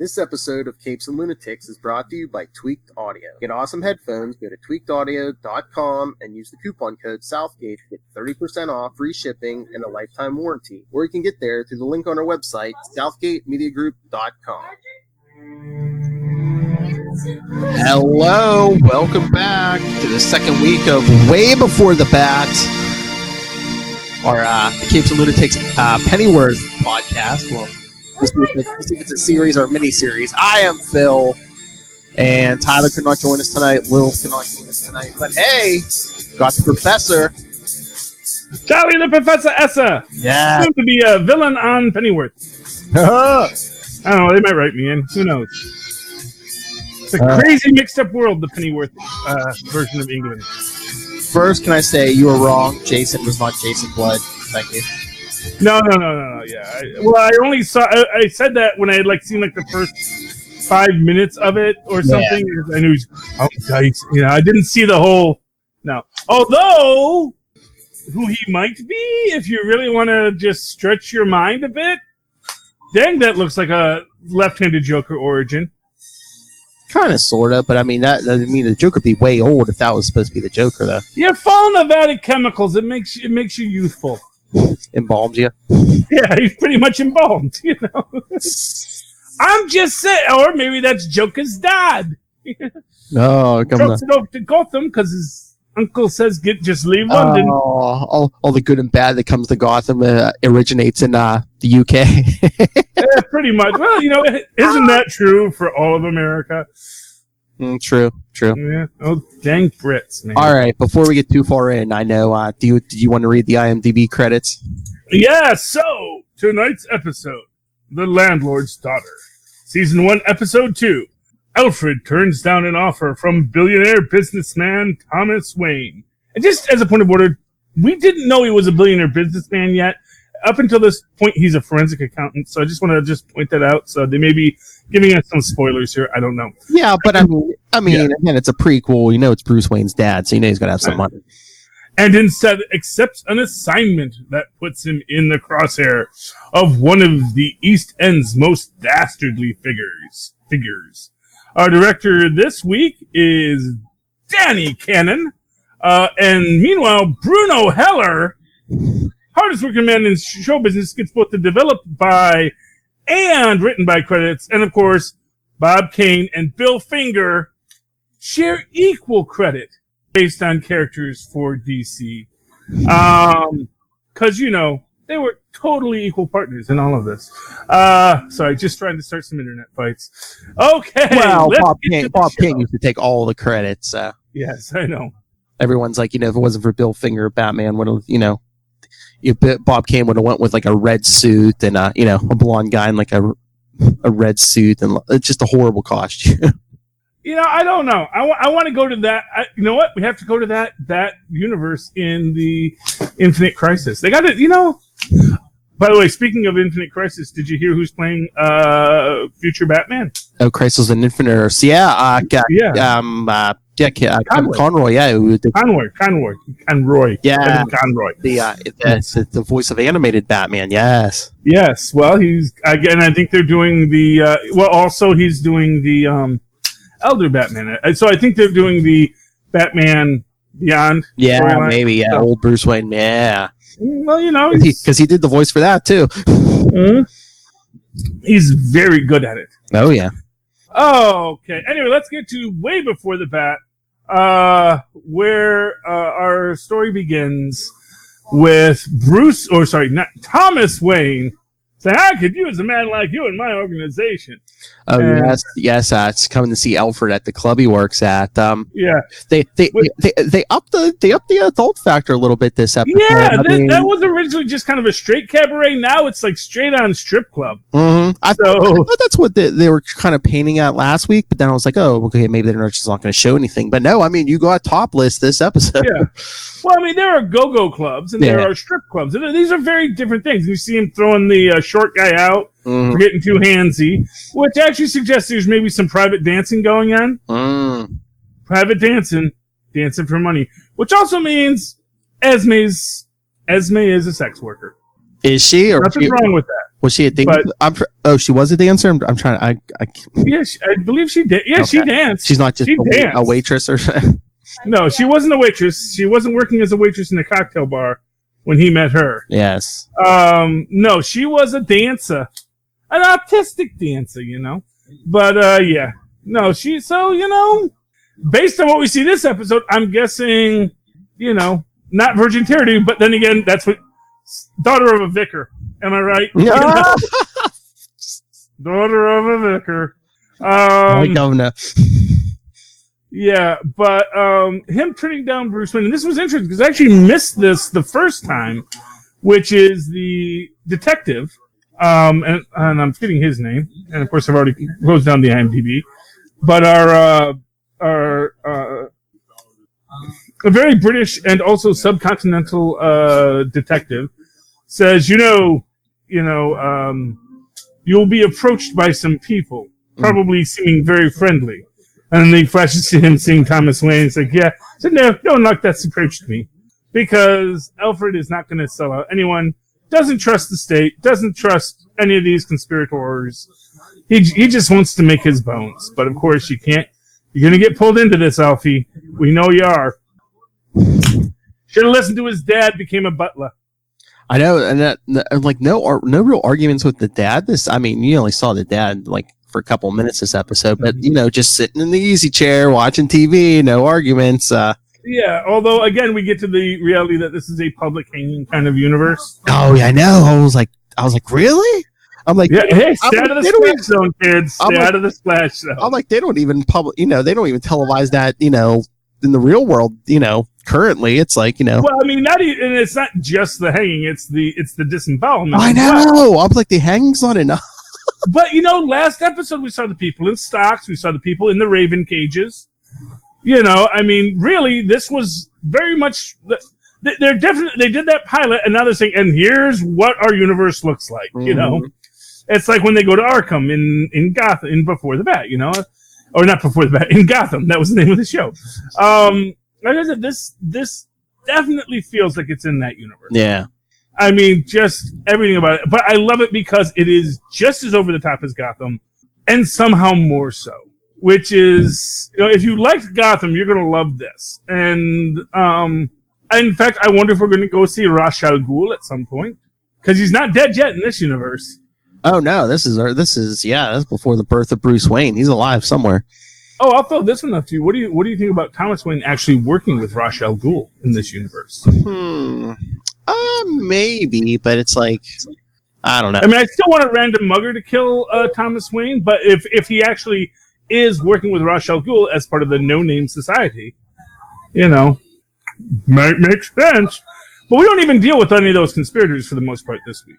This episode of Capes and Lunatics is brought to you by Tweaked Audio. Get awesome headphones, go to tweakedaudio.com and use the coupon code Southgate to get 30% off, free shipping, and a lifetime warranty. Or you can get there through the link on our website, southgatemediagroup.com. Hello, welcome back to the second week of Way Before the Bat, our Capes and Lunatics Pennyworth podcast. Well, let's see if it's a series or a mini-series. I am Phil, and Tyler could not join us tonight. Will could not join us tonight. But hey, got the professor. Charlie the Professor Essa. Yeah. Soon to be a villain on Pennyworth. I don't know, they might write me in. Who knows? It's a crazy mixed-up world, the Pennyworth version of England. First, can I say you were wrong? Jason was not Jason Blood. Thank you. No. Yeah. I only saw. I said that when I had seen the first 5 minutes of it or something. Yeah. I knew. I didn't see the whole. No. Although, who he might be, if you really want to just stretch your mind a bit, dang, that looks like a left-handed Joker origin. Kind of, sort of, but the Joker would be way old if that was supposed to be the Joker, though. You're falling of added chemicals. It makes you youthful. Embalmed you? Yeah, he's pretty much embalmed, I'm just saying, or maybe that's Joker's dad. No, come on. Trucks it over to Gotham because his uncle says just leave London. All the good and bad that comes to Gotham originates in the UK. Yeah, pretty much. Well, isn't that true for all of America? True. Yeah. Oh, dang Brits, man. All right, before we get too far in, I know, do you want to read the IMDb credits? Yeah, so, tonight's episode, The Landlord's Daughter. Season 1, Episode 2. Alfred turns down an offer from billionaire businessman Thomas Wayne. And just as a point of order, we didn't know he was a billionaire businessman yet. Up until this point, he's a forensic accountant, so I just want to point that out. So they may be giving us some spoilers here. I don't know. Yeah, but again, it's a prequel. It's Bruce Wayne's dad, so he's got to have some money. And instead accepts an assignment that puts him in the crosshair of one of the East End's most dastardly figures. Our director this week is Danny Cannon. And meanwhile, Bruno Heller, hardest working man in show business, gets both the developed by and written by credits. And of course, Bob Kane and Bill Finger share equal credit based on characters for DC. Because, they were totally equal partners in all of this. Sorry, just trying to start some internet fights. Okay. Well, Bob Kane used to take all the credits. Yes, I know. Everyone's like, if it wasn't for Bill Finger, Batman would have, Bob Kane would have went with a red suit and a blonde guy in a red suit, and it's just a horrible costume. I don't know. I want to go to that. You know what? We have to go to that universe in the Infinite Crisis. They got it. By the way, speaking of Infinite Crisis, did you hear who's playing future Batman? Oh, Crisis on Infinite Earths. Yeah. Conroy. Yeah. Conroy. Yeah. Conroy. The voice of animated Batman. Yes. Yes. Well, I think they're doing he's doing the Elder Batman. So I think they're doing the Batman Beyond. Yeah, maybe. Yeah, old Bruce Wayne. Yeah. Well, because he did the voice for that too. Mm-hmm. He's very good at it. Oh yeah. Oh, okay. Anyway, let's get to Way Before the Bat, where our story begins with Thomas Wayne saying, "I could use a man like you in my organization." Oh, yes. It's coming to see Alfred at the club he works at. Yeah, they upped the adult factor a little bit this episode. Yeah, that was originally just kind of a straight cabaret. Now it's straight on strip club. Mm-hmm. I thought that's what they were kind of painting at last week, but then I was like, oh, okay, maybe they're just not going to show anything. But no, you got topless this episode. Yeah. Well, there are go-go clubs and there are strip clubs. And these are very different things. You see him throwing the short guy out for getting too handsy, which actually suggests there's maybe some private dancing going on. Private dancing for money, which also means Esme is a sex worker. Is she? Or nothing wrong with that. Was she a dancer? She was a dancer. I'm trying. Yeah, I believe she did. Yeah, okay. She danced. She's not just a waitress or something. No, she wasn't a waitress. She wasn't working as a waitress in a cocktail bar when he met her. Yes. No, she was a dancer, an artistic dancer, you know. But yeah, no, based on what we see this episode, I'm guessing, not virgin territory. But then again, that's what daughter of a vicar. Am I right? Yeah. Daughter of a vicar. My governor. Yeah, but him turning down Bruce Wayne, and this was interesting because I actually missed this the first time, which is the detective, and I'm forgetting his name, and of course I've already closed down the IMDb, but our a very British and also subcontinental detective says, you'll be approached by some people, probably seeming very friendly. And then he flashes to him seeing Thomas Wayne. He's like, yeah. I said, no one like that's approached me. Because Alfred is not going to sell out anyone. Doesn't trust the state. Doesn't trust any of these conspirators. He just wants to make his bones. But of course you can't. You're going to get pulled into this, Alfie. We know you are. Should have listened to his dad, became a butler. I know, and that no real arguments with the dad. You only saw the dad for a couple of minutes this episode, but just sitting in the easy chair watching TV, no arguments. Yeah, although again we get to the reality that this is a public hanging kind of universe. Oh yeah, I know. I was like, really? I'm like, yeah, hey, stay out of the splash zone, kids. Stay out of the splash zone. I'm like, they don't even they don't even televise that, in the real world, currently. It's like, Well, I mean, and it's not just the hanging; it's the disembowelment. I know. I'm like, the hanging's not enough. But last episode we saw the people in stocks, we saw the people in the raven cages. Really, this was very much. They did that pilot, and now they're saying, and here's what our universe looks like. Mm-hmm. It's like when they go to Arkham in Gotham, in Before the Bat, or not Before the Bat, in Gotham. That was the name of the show. Like I said, this definitely feels like it's in that universe. Yeah. Just everything about it. But I love it because it is just as over the top as Gotham, and somehow more so. Which is, if you liked Gotham, you're going to love this. And, in fact, I wonder if we're going to go see Ra's al Ghul at some point. Because he's not dead yet in this universe. Oh, no, that's before the birth of Bruce Wayne. He's alive somewhere. Oh, I'll throw this one up to you. What do you think about Thomas Wayne actually working with Ra's al Ghul in this universe? Maybe, but it's like, I don't know. I still want a random mugger to kill Thomas Wayne, but if he actually is working with Ra's al Ghul as part of the no-name society, might make sense. But we don't even deal with any of those conspirators for the most part this week,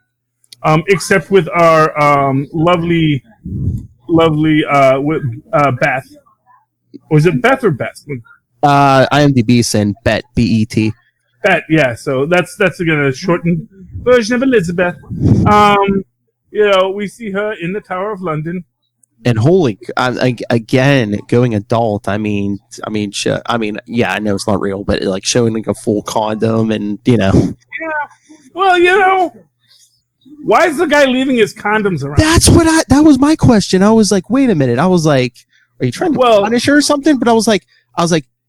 except with our lovely Beth. Was it Beth or Beth? IMDb saying Bet, B-E-T. Bet, yeah. So that's again a shortened version of Elizabeth. We see her in the Tower of London. And again, going adult. Yeah, I know it's not real, but showing a full condom and Yeah. Well, why is the guy leaving his condoms around? That was my question. I was like, wait a minute. I was like, are you trying to punish her or something? But I was like,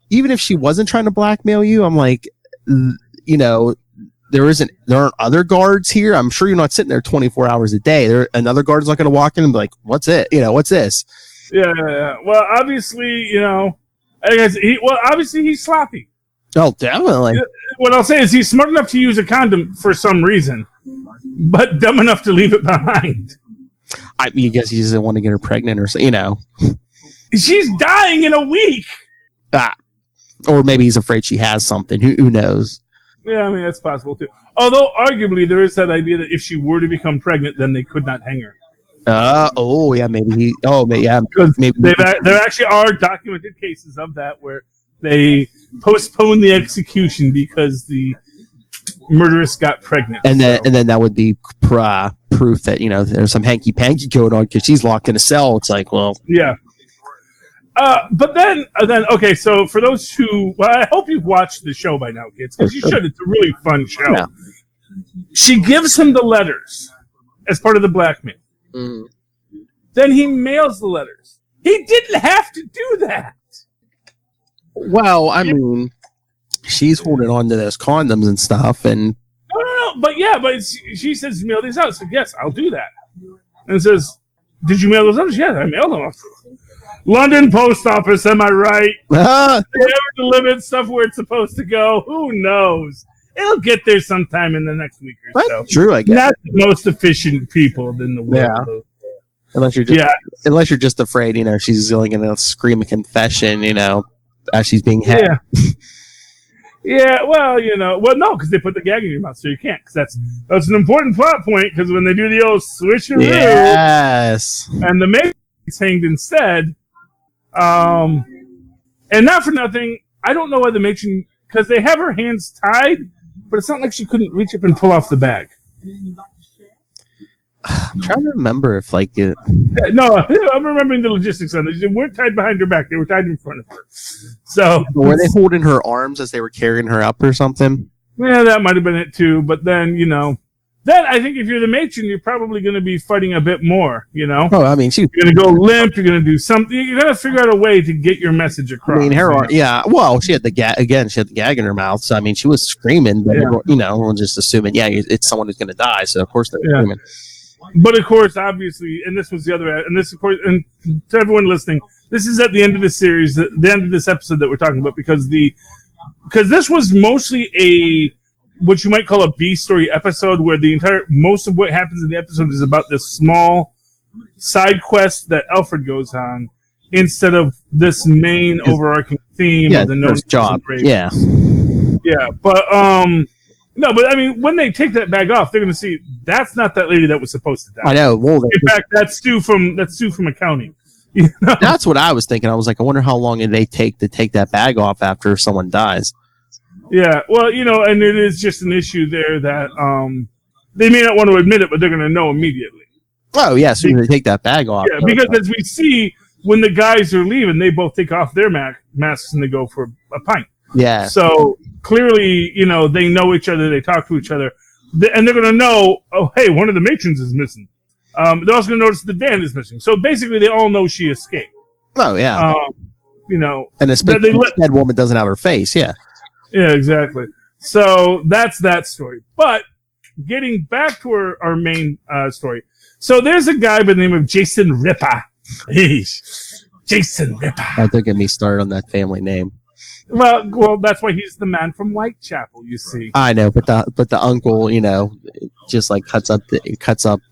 even if she wasn't trying to blackmail you, I'm like, there aren't other guards here. I'm sure you're not sitting there 24 hours a day. Another guard's not going to walk in and be like, what's it? What's this? Yeah. Well, obviously, obviously he's sloppy. Oh, definitely. What I'll say is he's smart enough to use a condom for some reason, but dumb enough to leave it behind. I guess he doesn't want to get her pregnant or so, She's dying in a week. Or maybe he's afraid she has something. Who knows? Yeah, that's possible too. Although, arguably, there is that idea that if she were to become pregnant, then they could not hang her. Maybe. Because there actually are documented cases of that where they postpone the execution because the murderess got pregnant. And then that would be proof that there's some hanky panky going on because she's locked in a cell. It's like, well, yeah. But then okay. So for those who, I hope you've watched the show by now, kids, because you should. It's a really fun show. Yeah. She gives him the letters as part of the blackmail. Mm. Then he mails the letters. He didn't have to do that. Well, I mean, she's holding on to those condoms and stuff, and No. But she says, mail these out. I said, yes, I'll do that. And it says, did you mail those letters? Yes, I mailed them. London Post Office, am I right? They never delivered stuff where it's supposed to go. Who knows? It'll get there sometime in the next week or so. That's true, I guess. Not the most efficient people in the world. Yeah. Unless you're just afraid, she's going to scream a confession, as she's being had. Yeah. Yeah, well, no, because they put the gag in your mouth, so you can't. Because that's an important plot point. Because when they do the old switcheroo, yes, and the maid is hanged instead, and not for nothing, I don't know why the matron, because they have her hands tied, but it's not like she couldn't reach up and pull off the bag. I'm trying to remember if No, I'm remembering the logistics on this. They weren't tied behind her back; they were tied in front of her. So were they holding her arms as they were carrying her up or something? Yeah, that might have been it too. But then then I think if you're the matron, you're probably going to be fighting a bit more. Oh, I mean, you're going to go limp. You're going to do something. You're going to figure out a way to get your message across. I mean, yeah. Well, she had the gag again. She had the gag in her mouth, so I mean, she was screaming. But we're just assuming, it's someone who's going to die. So of course they're screaming. But of course, obviously, and this was the other, and this, of course, and to everyone listening, this is at the end of the series, the end of this episode that we're talking about, because this was mostly what you might call a B story episode, where most of what happens in the episode is about this small side quest that Alfred goes on, instead of this main overarching theme of the known job. Yeah. Yeah, but no, but I mean, when they take that bag off, they're going to see that's not that lady that was supposed to die. I know. Well, in fact, that's Stu from accounting. That's what I was thinking. I was like, I wonder how long they take to take that bag off after someone dies. Yeah, well, and it is just an issue there that they may not want to admit it, but they're going to know immediately. Oh yeah, so they take that bag off. Yeah, because as we see, when the guys are leaving, they both take off their masks and they go for a pint. Yeah. So clearly, they know each other. They talk to each other, and they're going to know. Oh, hey, one of the matrons is missing. They're also going to notice that Dan is missing. So basically, they all know she escaped. Oh yeah. And especially the dead woman doesn't have her face. Yeah. Yeah, exactly. So that's that story. But getting back to our main story. So there's a guy by the name of Jason Ripper. Jason Ripper. Don't get me started on that family name. Well, that's why he's the man from Whitechapel. You see, I know, but the uncle, just like cuts up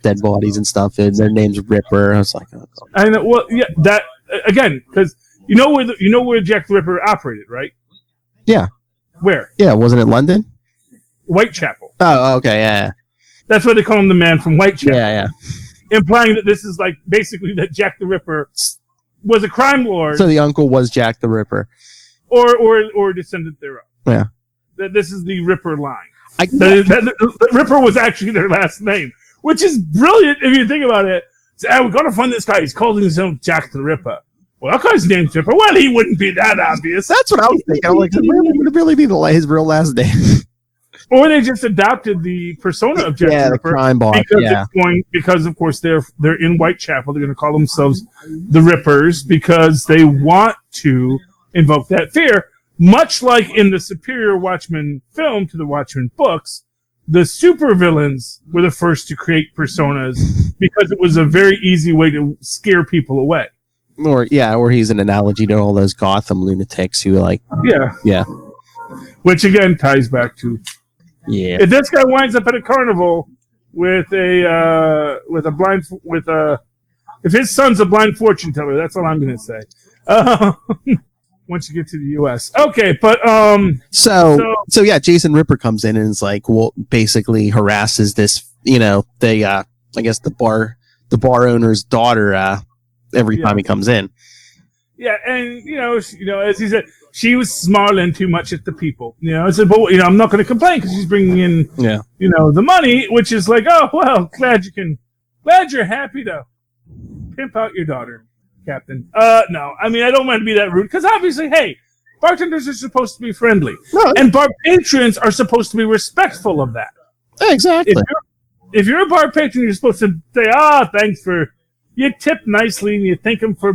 dead bodies and stuff, and their name's Ripper. I was like, oh, God. I know. Well, yeah, that again, because where Jack the Ripper operated, right? Yeah. Where? Yeah, wasn't it London? Whitechapel. Oh, okay, yeah. That's why they call him the man from Whitechapel. Yeah. Implying that this is like basically that Jack the Ripper was a crime lord. So the uncle was Jack the Ripper. Or descendant thereof. Yeah. That this is the Ripper line. That Ripper was actually their last name, which is brilliant if you think about it. So, we're going to find this guy. He's calling himself Jack the Ripper. Well, that guy's name's Ripper. Well, he wouldn't be that obvious. That's what I was thinking. I'm like, would it really be his real last name? Or they just adopted the persona of Jack the Ripper. The crime boss. Because of course they're in Whitechapel. They're going to call themselves the Rippers because they want to invoke that fear. Much like in the superior Watchmen film to the Watchmen books, the supervillains were the first to create personas because it was a very easy way to scare people away. Or he's an analogy to all those Gotham lunatics who Yeah. Which again ties back to if this guy winds up at a carnival if his son's a blind fortune teller, that's all I'm going to say. Once you get to the U.S. Okay, but So yeah, Jason Ripper comes in and is like, well, basically harasses this, I guess the bar owner's daughter every time he comes in. Yeah, and as he said, she was snarling too much at the people. I said, but I'm not going to complain because she's bringing in, the money, which is like, oh well, glad you're happy to pimp out your daughter, Captain. No, I mean I don't want to be that rude because obviously, hey, bartenders are supposed to be friendly, and bar patrons are supposed to be respectful of that. Exactly. if you're a bar patron, you're supposed to say, thanks for, you tip nicely and you thank him for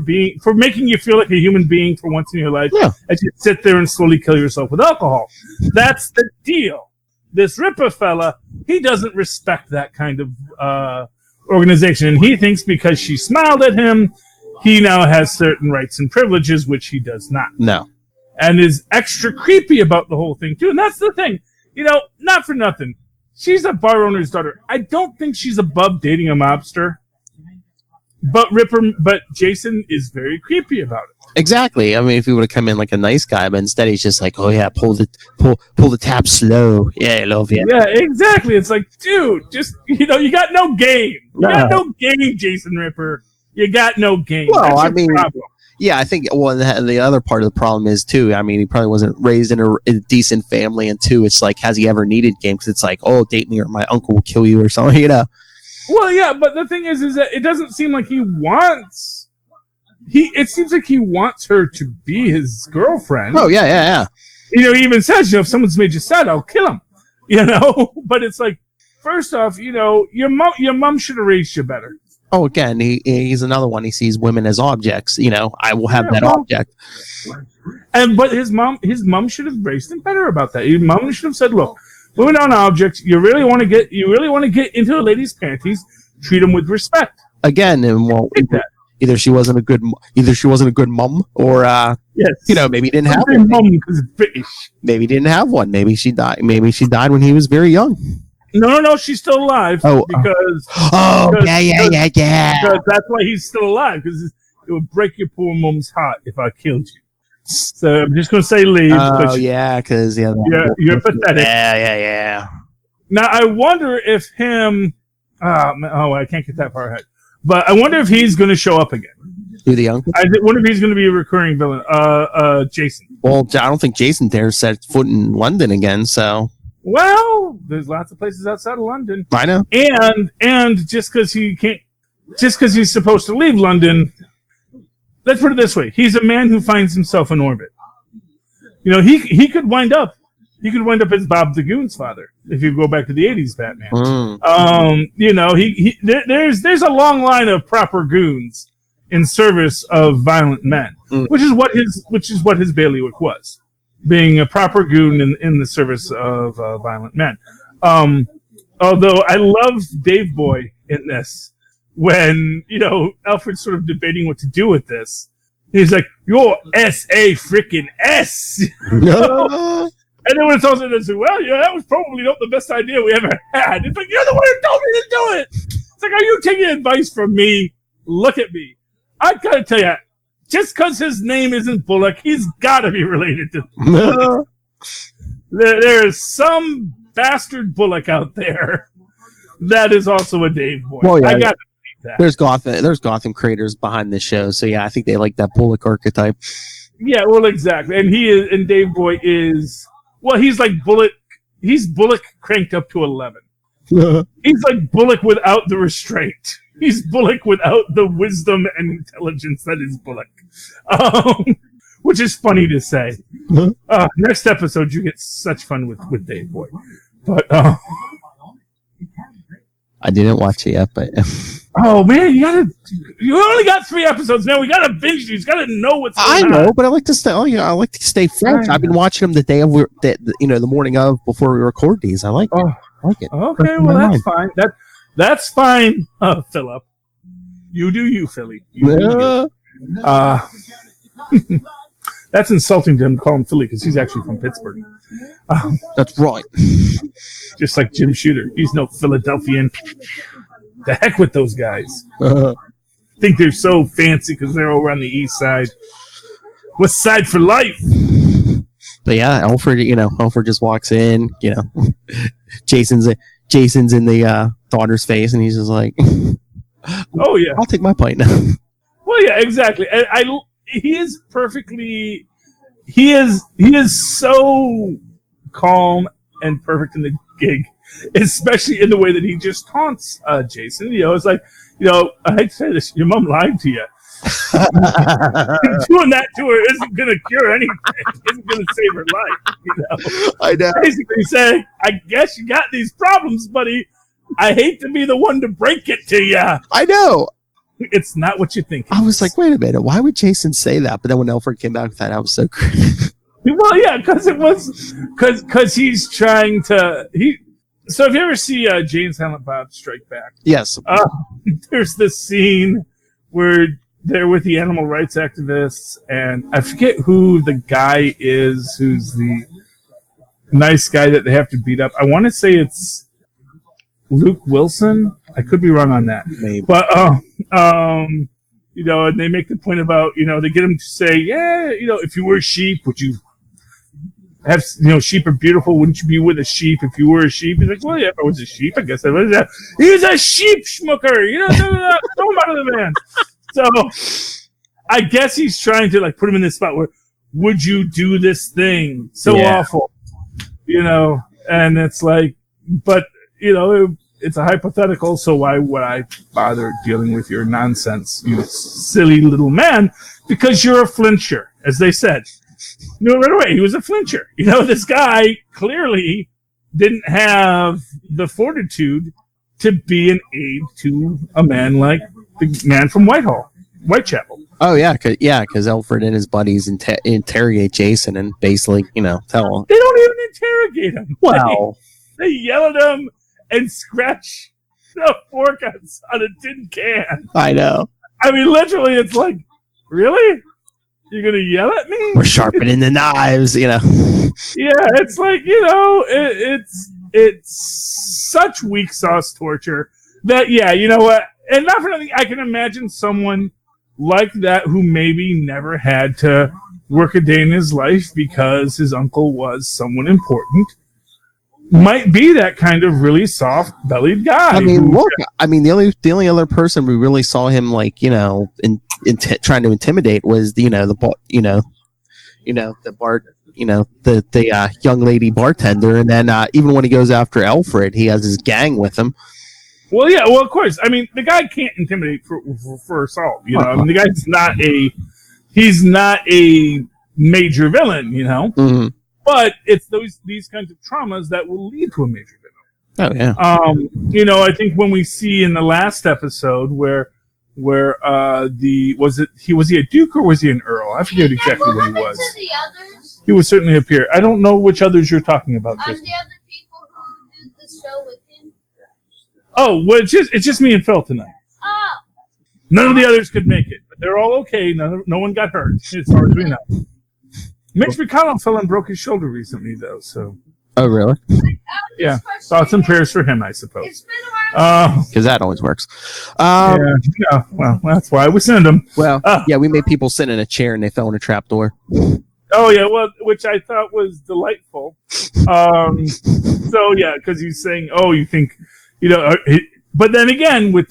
making you feel like a human being for once in your life as you sit there and slowly kill yourself with alcohol. That's the deal. This Ripper fella, he doesn't respect that kind of organization. And he thinks because she smiled at him, he now has certain rights and privileges, which he does not. No. And is extra creepy about the whole thing, too. And that's the thing. Not for nothing. She's a bar owner's daughter. I don't think she's above dating a mobster. But Jason is very creepy about it. Exactly. I mean, if he would have come in like a nice guy, but instead he's just like, oh yeah, pull the tap slow. Yeah, I love you. Yeah, exactly. It's like, dude, just you got no game. You got no game, Jason Ripper. You got no game. Well, That's your problem. Yeah, I think the other part of the problem is too. I mean, he probably wasn't raised in a decent family, and two, it's like, has he ever needed game? Because it's like, oh, date me or my uncle will kill you or something, Well, yeah, but the thing is that it doesn't seem like he wants. It seems like he wants her to be his girlfriend. Oh yeah. He even says, if someone's made you sad, I'll kill him. But it's like, first off, your mom should have raised you better. Oh, again, he's another one. He sees women as objects. I will have that object. But his mom should have raised him better about that. His mom should have said, "Look, women aren't objects. You really want to get into a lady's panties. Treat them with respect." Again, and either she wasn't a good mom, or yes, maybe he didn't have one. Mom because it's British. Maybe he didn't have one. Maybe she died. Maybe she died when he was very young. No, she's still alive. Because yeah. Because that's why he's still alive. Because it would break your poor mom's heart if I killed you. So I'm just going to say leave. Oh, yeah, because you're pathetic. Yeah. Now I wonder if him. I can't get that far ahead. But I wonder if he's going to show up again. Who, the uncle? I wonder if he's going to be a recurring villain. Jason. Well, I don't think Jason dares set foot in London again. So. Well, there's lots of places outside of London. I know. And just because he's supposed to leave London, let's put it this way: he's a man who finds himself in orbit. He could wind up as Bob the Goon's father if you go back to the '80s Batman. There's a long line of proper goons in service of violent men, which is what his bailiwick was. Being a proper goon in the service of violent men. Although I love Dave Boy in this, when, Alfred's sort of debating what to do with this. He's like, you're S.A. freaking S! No. And then when it's all said and said, well, that was probably not the best idea we ever had. It's like, you're the one who told me to do it! It's like, are you taking advice from me? Look at me. I gotta tell you, just because his name isn't Bullock, he's got to be related to Bullock. There's some bastard Bullock out there that is also a Dave Boy. Well, yeah, I got to believe that. There's Gotham creators behind this show, so yeah, I think they like that Bullock archetype. Yeah, well, exactly. And Dave Boy is, he's like Bullock. He's Bullock cranked up to 11. He's like Bullock without the restraint. He's Bullock without the wisdom and intelligence that is Bullock. Which is funny to say. Next episode, you get such fun with Dave Boy. But, I didn't watch it yet, but... Oh, man, you only got 3 episodes now. We got to binge these. Got to know what's going on. I know, but I like to stay, I like to stay fresh. I've been watching them the day of, the morning of, before we record these. I like it. I like it. Okay, well, that's fine. That's fine, Philip. You do you, Philly. That's insulting to him to call him Philly because he's actually from Pittsburgh. That's right. Just like Jim Shooter. He's no Philadelphian. The heck with those guys. Think they're so fancy because they're over on the east side. West side for life. But yeah, Alfred just walks in, Jason's in the daughter's face, and he's just like, "Oh yeah, I'll take my pint now." Well, yeah, exactly. He is perfectly. He is so calm and perfect in the gig, especially in the way that he just taunts Jason. It's like, I hate to say this, your mom lied to you. Doing that to her isn't going to cure anything. Isn't going to save her life. I know. Basically saying, I guess you got these problems, buddy, I hate to be the one to break it to you. I know. It's not what you think. I was like, wait a minute, why would Jason say that? But then when Alfred came back with that, I was so crazy. Well, yeah, because he's trying to So if you ever see Jay and Silent Bob Strike Back, Yes. There's this scene where they're with the animal rights activists, and I forget who the guy is, who's the nice guy that they have to beat up. I want to say it's Luke Wilson. I could be wrong on that. Maybe. But you know, and they make the point about, you know, they get him to say, yeah, you know, if you were a sheep, would you have, you know, sheep are beautiful. Wouldn't you be with a sheep if you were a sheep? He's like, well, yeah, if I was a sheep, I guess I was. He's a sheep schmucker. You know, throw him out of the van. So I guess he's trying to like put him in this spot where, would you do this thing so awful? You know, and it's like, but you know, it's a hypothetical. So why would I bother dealing with your nonsense, you silly little man? Because you're a flincher, as they said. No, right away, he was a flincher. You know, this guy clearly didn't have the fortitude to be an aide to a man like the man from Whitechapel. Oh, yeah, because Alfred and his buddies interrogate Jason and basically, you know, tell him. They don't even interrogate him. Well. They yell at him and scratch the fork on a tin can. I know. I mean, literally, it's like, really? You're going to yell at me? We're sharpening the knives, you know. Yeah, it's like, you know, it's such weak sauce torture that, yeah, you know what? And not for nothing, I can imagine someone like that who maybe never had to work a day in his life because his uncle was someone important might be that kind of really soft-bellied guy. I mean, look, the only other person we really saw him like, you know, trying to intimidate was the young lady bartender, and then even when he goes after Alfred, he has his gang with him. Well, yeah, well, of course. I mean, the guy can't intimidate for assault. You know, I mean, the guy's he's not a major villain. You know. Mm-hmm. But it's these kinds of traumas that will lead to a major villain. Oh yeah. You know, I think when we see in the last episode where was he a duke or was he an earl? I forget exactly what he was. The others? He was certainly up here. I don't know which others you're talking about. The other people who did the show with him. Oh, well, it's just me and Phil tonight. Oh. None of the others could make it, but they're all okay. No one got hurt, as far as we know. Mitch McConnell fell and broke his shoulder recently, though. So. Oh, really? Yeah. Thoughts and prayers for him, I suppose. It's been a while. Because that always works. Yeah. Well, that's why we send them. Well, yeah, we made people sit in a chair and they fell in a trapdoor. Oh yeah, well, which I thought was delightful. So yeah, because he's saying, "Oh, you think, you know," but then again, with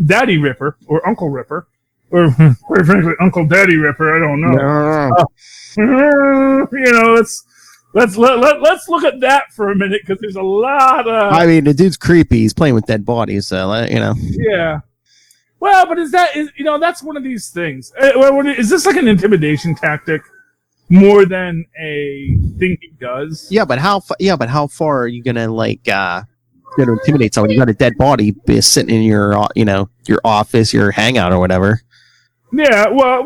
Daddy Ripper or Uncle Ripper. Or, quite frankly, Uncle Daddy Ripper. I don't know. You know, let's look at that for a minute because there's a lot of. I mean, the dude's creepy. He's playing with dead bodies, so you know. Yeah. Well, but that's one of these things. Is this like an intimidation tactic more than a thing he does? Yeah, but how far are you gonna gonna intimidate someone? You got a dead body sitting in your your office, your hangout, or whatever. Yeah, well,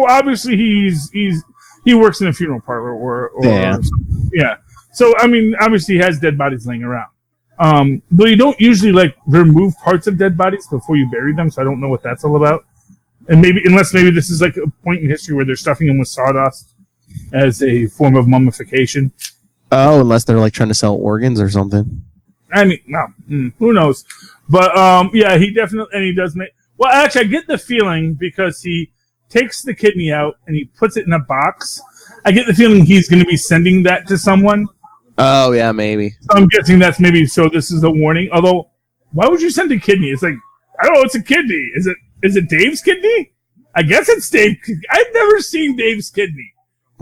obviously he works in a funeral parlor or yeah. So I mean, obviously he has dead bodies laying around. But you don't usually remove parts of dead bodies before you bury them, so I don't know what that's all about. And unless this is like a point in history where they're stuffing them with sawdust as a form of mummification. Oh, unless they're trying to sell organs or something. I mean, no, who knows? But yeah, he definitely, and he does make. Well, actually, I get the feeling because he takes the kidney out and he puts it in a box. I get the feeling he's going to be sending that to someone. Oh yeah, maybe. So I'm guessing that's maybe. So this is a warning. Although, why would you send a kidney? It's like, I don't know. It's a kidney. Is it Dave's kidney? I guess it's Dave. I've never seen Dave's kidney.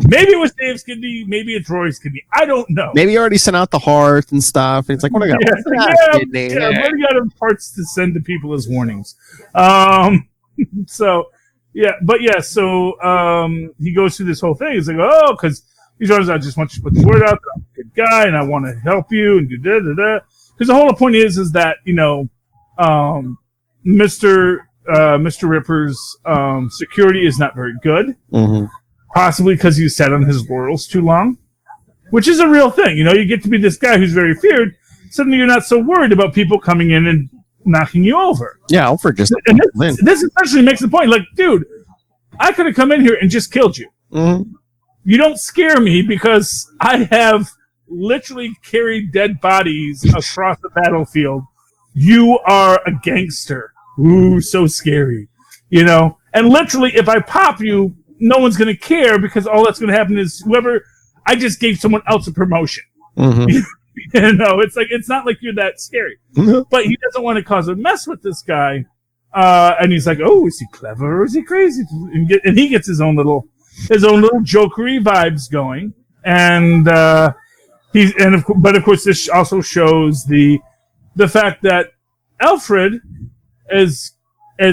Maybe it was Dave's kidney. Maybe it's Roy's kidney. I don't know. Maybe he already sent out the heart and stuff. It's like, what I got? I've already got parts to send to people as warnings. So, yeah. But, yeah, so he goes through this whole thing. He's like, oh, because, He's always, I just want you to put the word out that I'm a good guy and I want to help you and da da da. Because the whole point is that, Mr. Ripper's security is not very good. Mm-hmm. Possibly because he sat on his laurels too long, which is a real thing. You get to be this guy who's very feared. Suddenly you're not so worried about people coming in and knocking you over. Yeah, Alfred just... And this essentially makes the point. Like, dude, I could have come in here and just killed you. Mm-hmm. You don't scare me because I have literally carried dead bodies across the battlefield. You are a gangster. Ooh, so scary. And literally, if I pop you, no one's going to care because all that's going to happen is I just gave someone else a promotion. Mm-hmm. It's not like you're that scary. Mm-hmm. But he doesn't want to cause a mess with this guy. And he's like, oh, is he clever or is he crazy? And he gets his own little jokery vibes going. And but of course this also shows the fact that Alfred, as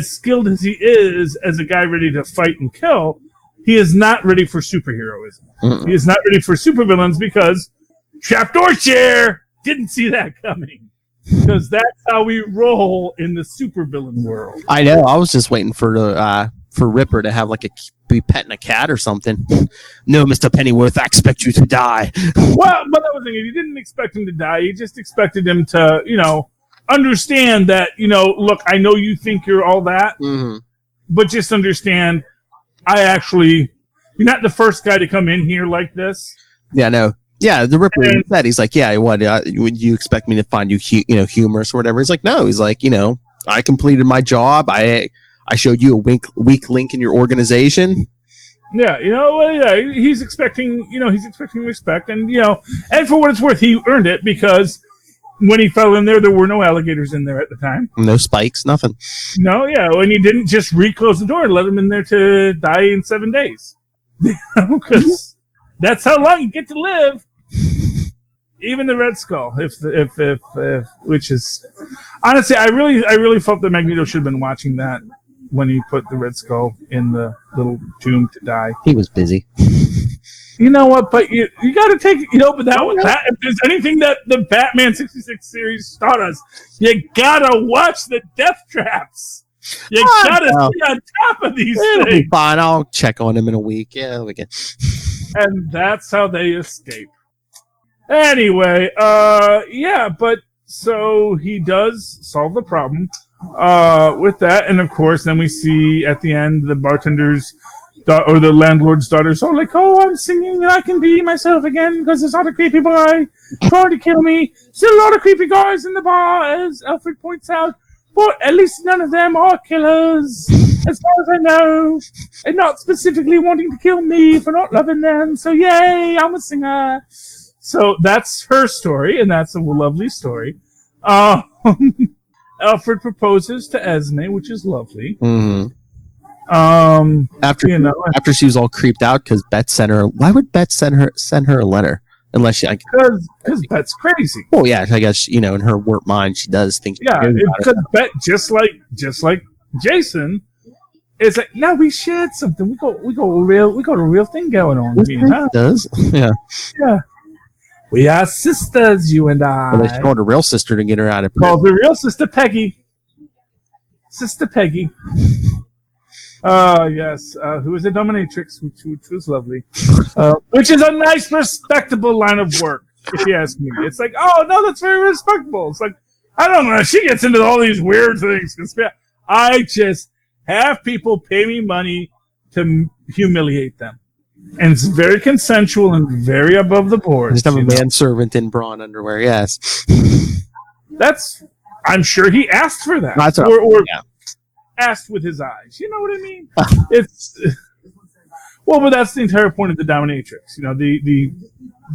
skilled as he is as a guy ready to fight and kill, he is not ready for superheroism. Mm-mm. He is not ready for supervillains because trapdoor chair didn't see that coming. Because that's how we roll in the supervillain world. I know. I was just waiting for Ripper to have be petting a cat or something. No, Mr. Pennyworth, I expect you to die. Well, but that was the thing. He didn't expect him to die. He just expected him to, understand that, look, I know you think you're all that, mm-hmm. but just understand, you're not the first guy to come in here like this. Yeah, no. Yeah, the Ripper said, he's like, yeah, what, would you expect me to find you, humorous or whatever? He's like, no. He's like, I completed my job. I showed you a weak link in your organization. Yeah, he's expecting respect, and and for what it's worth, he earned it because when he fell in there were no alligators in there at the time. No spikes, nothing. No, yeah, and he didn't just reclose the door and let him in there to die in 7 days. Because that's how long you get to live. Even the Red Skull, if which is honestly, I really felt that Magneto should have been watching that when he put the Red Skull in the little tomb to die. He was busy. You know what? But you got to take but that if there's anything that the Batman 66 series taught us, you gotta watch the death traps. You gotta stay on top of these things. Be fine. I'll check on him in a week. Yeah, we can. And that's how they escape. Anyway, but so he does solve the problem with that, and of course, then we see at the end the bartender's or the landlord's daughter's all like, "Oh, I'm singing and I can be myself again because there's not a creepy boy trying to kill me. Still a lot of creepy guys in the bar, as Alfred points out, but at least none of them are killers, as far as I know, and not specifically wanting to kill me for not loving them. So yay, I'm a singer." So that's her story, and that's a lovely story. Alfred proposes to Esme, which is lovely. Mm-hmm. After she was all creeped out because Bet sent her. Why would Bet send her a letter? Unless she, because Bet's crazy. Oh yeah, I guess in her warped mind she does think. Yeah, because Bet just like Jason. It's like, no, we shared something. We got a real thing going on. It does. Yeah. Yeah. We are sisters, you and I. Well, they called a real sister to get her out of prison. Called the real sister Peggy. Sister Peggy. Yes. Who was a dominatrix, which was lovely. Which is a nice, respectable line of work, if you ask me. It's like, oh, no, that's very respectable. It's like, I don't know. She gets into all these weird things. I just have people pay me money to humiliate them. And it's very consensual and very above the board. Just have a manservant in brawn underwear, yes. I'm sure he asked for that. That's asked with his eyes. You know what I mean? But that's the entire point of the dominatrix. The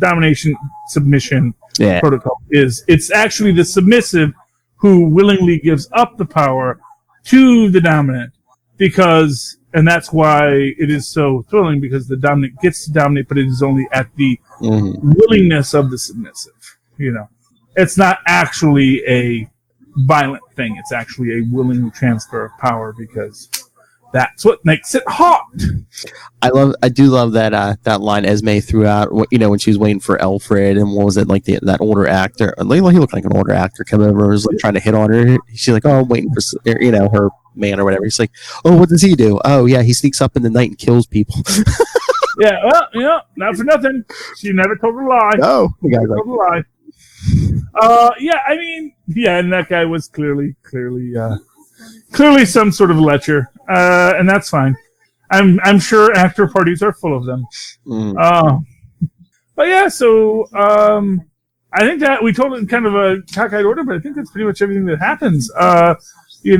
domination submission protocol it's actually the submissive who willingly gives up the power to the dominant and that's why it is so thrilling, because the dominant gets to dominate, but it is only at the willingness of the submissive. It's not actually a violent thing. It's actually a willing transfer of power because That's what makes it hot. I do love that that line Esme threw out. When she was waiting for Alfred, and what was it like that older actor? He looked like an older actor come over, was like trying to hit on her. She's like, "Oh, I'm waiting for her man or whatever." He's like, "Oh, what does he do? Oh, yeah, he sneaks up in the night and kills people." Yeah, well, not for nothing. She never told a lie. No, the guy's told a lie. And that guy was clearly some sort of lecher, and that's fine. I'm sure after parties are full of them. But yeah, so I think that we told it in kind of a cockeyed order, but I think that's pretty much everything that happens. We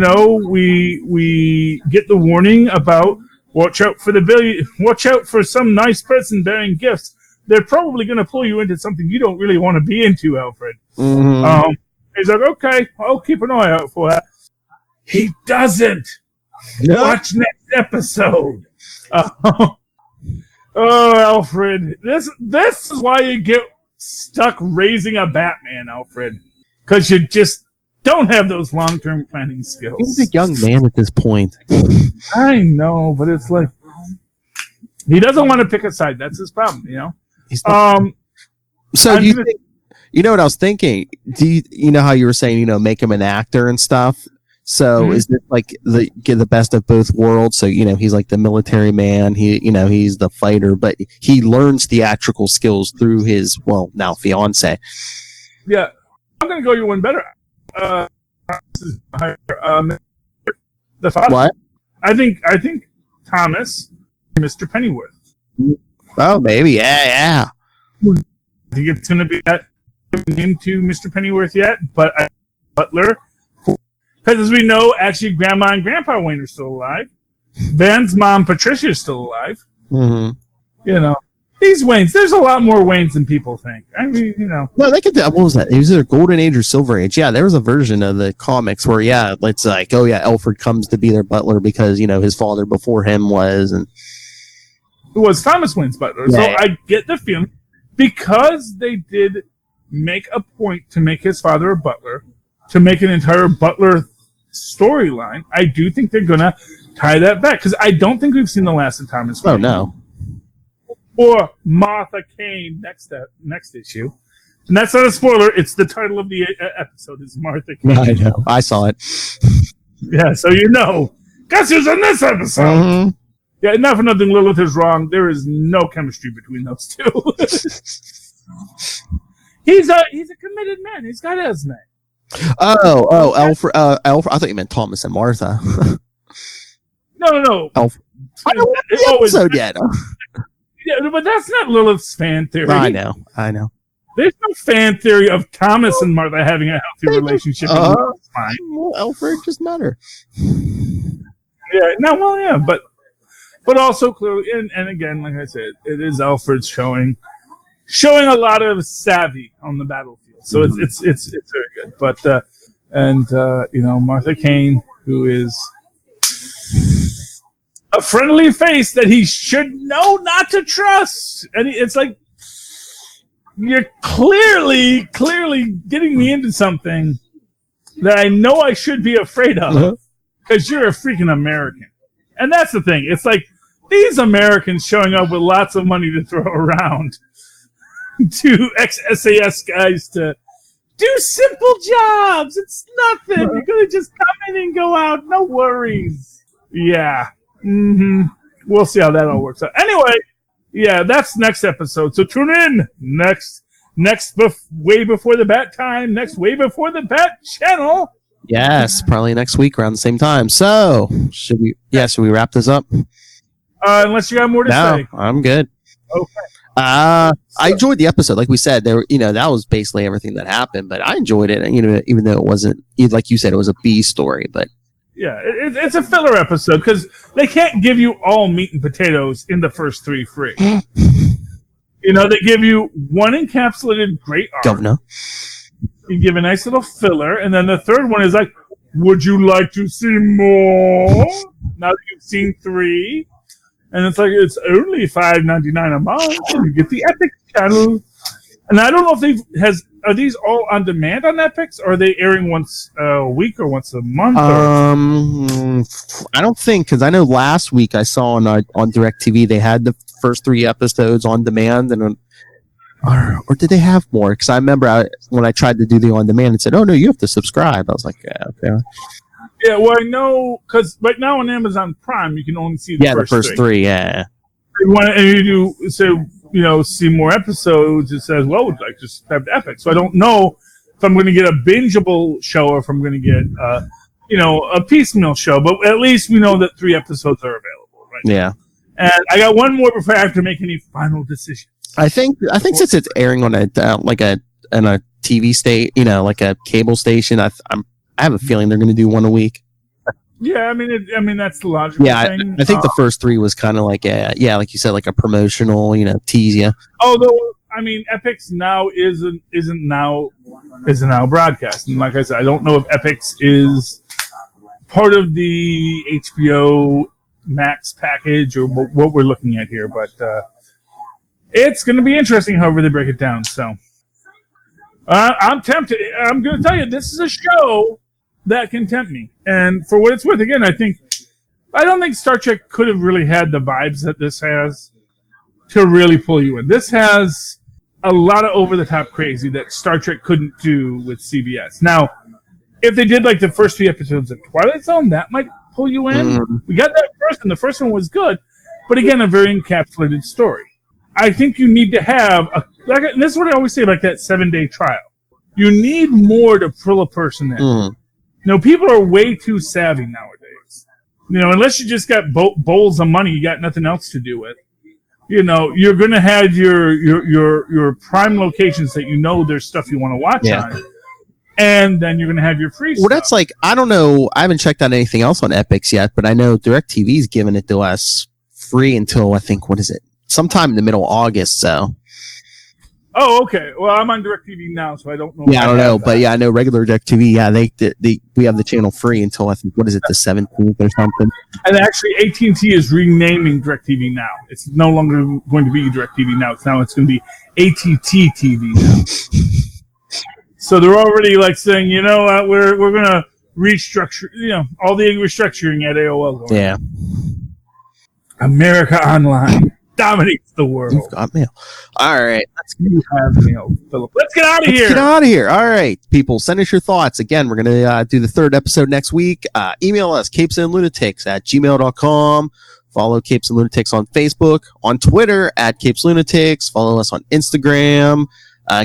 get the warning about watch out for some nice person bearing gifts. They're probably going to pull you into something you don't really want to be into, Alfred. Mm-hmm. He's like, okay, I'll keep an eye out for that. He doesn't. No. Watch next episode. Alfred, this is why you get stuck raising a Batman, Alfred, because you just don't have those long-term planning skills. He's a young man at this point. I know, but it's like he doesn't want to pick a side. That's his problem, So do you think? You know what I was thinking? Do you know how you were saying make him an actor and stuff? So is this like get the best of both worlds? So he's like the military man. He's the fighter, but he learns theatrical skills through his now fiance. Yeah, I'm gonna go you one better. The father. What? I think Thomas, Mr. Pennyworth. Oh, maybe yeah. I think it's gonna be that into Mr. Pennyworth yet, but Butler. Because as we know, actually, Grandma and Grandpa Wayne are still alive. Ben's mom, Patricia, is still alive. Mm-hmm. These Waynes, there's a lot more Waynes than people think. I mean, No, they could. What was that? It was either Golden Age or Silver Age. Yeah, there was a version of the comics where, it's like, Alfred comes to be their butler because, his father before him was. And it was Thomas Wayne's butler. Yeah. So I get the feeling, because they did make a point to make his father a butler, to make an entire butler storyline, I do think they're going to tie that back. Because I don't think we've seen the last of Thomas Wayne. Oh, no. Or Martha Kane next issue. And that's not a spoiler. It's the title of the episode is Martha Kane. I know. I saw it. Yeah, so Guess who's in this episode? Mm-hmm. Yeah, not for nothing, Lilith is wrong. There is no chemistry between those two. He's a committed man. He's got Esme. Oh, Alfred. Alfred. I thought you meant Thomas and Martha. No. Alfred. I don't know the episode yet. Yeah, but that's not Lilith's fan theory. I know. There's no fan theory of Thomas and Martha having a healthy relationship. It's fine. Well, Alfred just met her. Yeah. But also clearly, and again, like I said, it is Alfred showing a lot of savvy on the battlefield. So it's very good. But Martha Kane, who is a friendly face that he should know not to trust, and it's like you're clearly getting me into something that I know I should be afraid of because you're a freaking American, and that's the thing. It's like these Americans showing up with lots of money to throw around to ex-SAS guys to do simple jobs. It's nothing. You're going to just come in and go out. No worries. Yeah. Mm-hmm. We'll see how that all works out. Anyway, yeah, that's next episode. So tune in way before the bat time. Next way before the bat channel. Yes, probably next week around the same time. So should we wrap this up? Unless you got more to say. I'm good. Okay. I enjoyed the episode. Like we said, that was basically everything that happened, but I enjoyed it. Even though it wasn't, like you said, it was a B story, but yeah, it's a filler episode because they can't give you all meat and potatoes in the first 3 free. They give you one encapsulated great arc. Governor. You give a nice little filler, and then the third one is like, would you like to see more? Now that you've seen 3. And it's like, it's only $5.99 a month, and you get the Epic channel. And I don't know if are these all on demand on Epix, or are they airing once a week or once a month? I don't think, because I know last week I saw on DirecTV they had the first 3 episodes on demand, and or did they have more? Because I remember when I tried to do the on demand, it said, "Oh no, you have to subscribe." I was like, "Yeah, okay." Yeah, well, I know because right now on Amazon Prime you can only see the first 3. Yeah. And you do so, see more episodes. It says, "Well, would like to subscribe to Epix." So I don't know if I'm going to get a bingeable show or if I'm going to get, a piecemeal show. But at least we know that 3 episodes are available, right? Yeah. And I got one more before I have to make any final decisions. I think since it's airing on a TV state, like a cable station, I have a feeling they're going to do one a week. Yeah, I mean that's the logical thing. I think the first 3 was kind of like like you said, like a promotional, tease you. Although, Epix now isn't now broadcasting. Like I said, I don't know if Epix is part of the HBO Max package or what we're looking at here, but it's going to be interesting however they break it down. So I'm tempted. I'm going to tell you, this is a show that can tempt me. And for what it's worth, again, I don't think Star Trek could have really had the vibes that this has to really pull you in. This has a lot of over-the-top crazy that Star Trek couldn't do with CBS. Now, if they did like the first 3 episodes of Twilight Zone, that might pull you in. We got that first, and the first one was good. But again, a very encapsulated story. I think you need to have, and this is what I always say, like that 7-day trial. You need more to pull a person in. People are way too savvy nowadays. Unless you just got bowls of money, you got nothing else to do with. You're going to have your prime locations that there's stuff you want to watch on. And then you're going to have your free stuff. That's like, I don't know, I haven't checked out anything else on Epix yet, but I know DirecTV's giving it to us free until, I think, sometime in the middle of August, so. Oh, okay. Well, I'm on DirecTV now, so I don't know. Yeah, I don't know, but I know regular DirecTV. Yeah, we have the channel free until I think the 17th or something. And actually, AT&T is renaming DirecTV now. It's no longer going to be DirecTV now. It's going to be ATT TV now. So they're already saying, we're going to restructure. All the restructuring at AOL. Yeah. America Online dominates the world. You've got mail. All right. You have mail, Philip. Let's get out of here. Get out of here. All right, people. Send us your thoughts. Again, we're going to do the 3rd episode next week. Email us, capesandlunatics@gmail.com. Follow Capes and Lunatics on Facebook, on Twitter @CapesLunatics. Follow us on Instagram.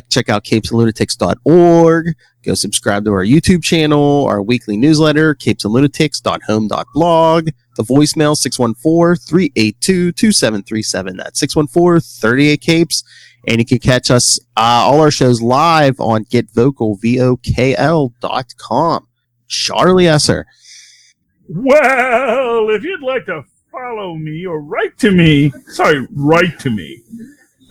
Check out capesandlunatics.org. Go subscribe to our YouTube channel, our weekly newsletter, capesandlunatics.home.blog. The voicemail, 614-382-2737. That's 614-38-CAPES. And you can catch us, all our shows live on GetVocal.com. Charlie Esser. Well, if you'd like to follow me or write to me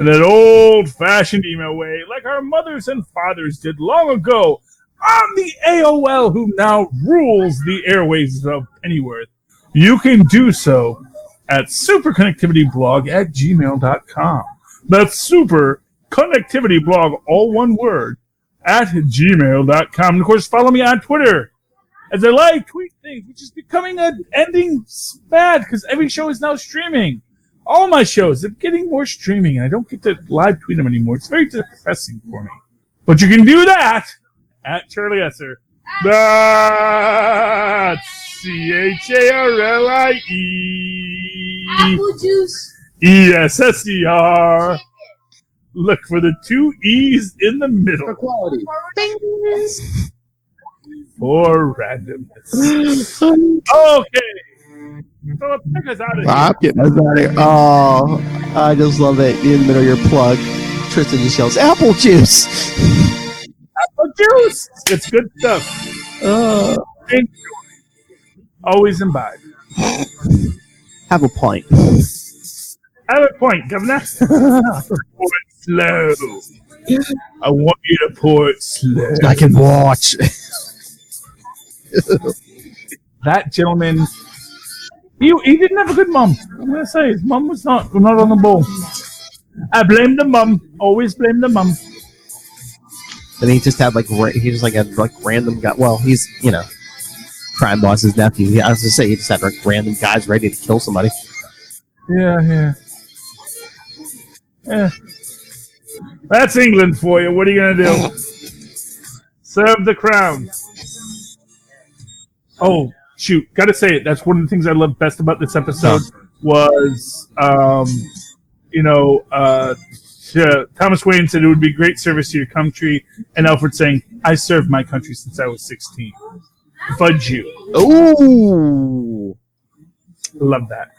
in that old-fashioned email way, like our mothers and fathers did long ago on the AOL, who now rules the airwaves of Pennyworth, you can do so at superconnectivityblog@gmail.com. That's superconnectivityblog, all one word, @gmail.com. And of course, follow me on Twitter, as I tweet things, which is becoming an ending bad because every show is now streaming. All my shows are getting more streaming, and I don't get to live tweet them anymore. It's very depressing for me. But you can do that at Charlie Esser. That's CHARLIE. Apple juice. ESSER. Look for the 2 E's in the middle. For quality. For randomness. Okay. Philip, take us out of here. I'm getting us out of here. Oh, I just love it. In the middle of your plug, Tristan just yells, "Apple juice!" Apple juice! It's good stuff. Enjoy. Always imbibe. Have a pint. Have a point, Governor. Pour it slow. I want you to pour it slow. I can watch. That gentleman, he didn't have a good mom. I'm going to say, his mom was not on the ball. I blame the mom. Always blame the mom. And he just had like random guy. Well, he's crime boss's nephew. I was gonna say he just had like random guys ready to kill somebody. Yeah. That's England for you. What are you gonna do? Serve the crown. Oh shoot! Gotta say it. That's one of the things I loved best about this episode was, Thomas Wayne said it would be great service to your country, and Alfred saying, "I served my country since I was 16." Fudge you. Ooh, Love that.